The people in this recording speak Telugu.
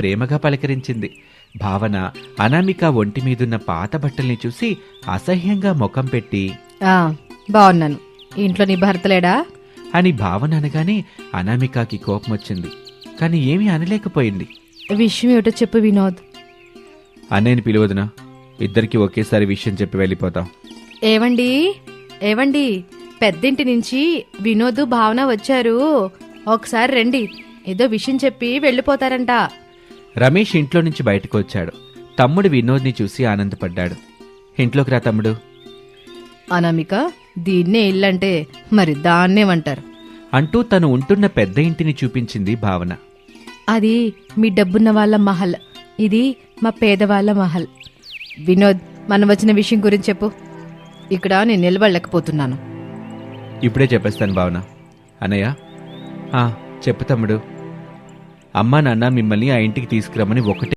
ప్రేమగా పలకరించింది. భావన అనామిక ఒంటి మీదున్న పాత బట్టల్ని చూసి అసహ్యంగా ముఖం పెట్టి బాగున్నాను, ఇంట్లో నీ భర్తలేడా అని భావన అనగానే అనామికకి కోపమొచ్చింది. కాని ఏమీ అనలేకపోయింది. విషయం ఏమిటో చెప్పు వినోద్. అన్నయ్యని పిలువదునా, ఇద్దరికి ఒకేసారి విషయం చెప్పి వెళ్ళిపోతాం. ఏవండి ఏవండి, పెద్దింటి నుంచి వినోద్ భావన వచ్చారు, ఒకసారి రండి, ఏదో విషయం చెప్పి వెళ్ళిపోతారంట. రమేష్ ఇంట్లో నుంచి బయటకు వచ్చాడు. తమ్ముడు వినోద్ని చూసి ఆనందపడ్డాడు. ఇంట్లోకి రా తమ్ముడు. అనామిక, దీన్నే ఇల్లంటే మరి దాన్నేమంటారు అంటూ తను ఉంటున్న పెద్ద ఇంటిని చూపించింది భావన. అది మీ డబ్బున్న వాళ్ళ మహల్, ఇది మా పేదవాళ్ళ మహల్. వినోద్, మనం వచ్చిన విషయం గురించి చెప్పు, ఇక్కడ నేను నిలబడలేకపోతున్నాను. ఇప్పుడే చెప్పేస్తాను భావన. అన్నయ్య, చెప్పు తమ్ముడు. అమ్మా నాన్న మిమ్మల్ని ఆ ఇంటికి తీసుకురమ్మని ఒకటే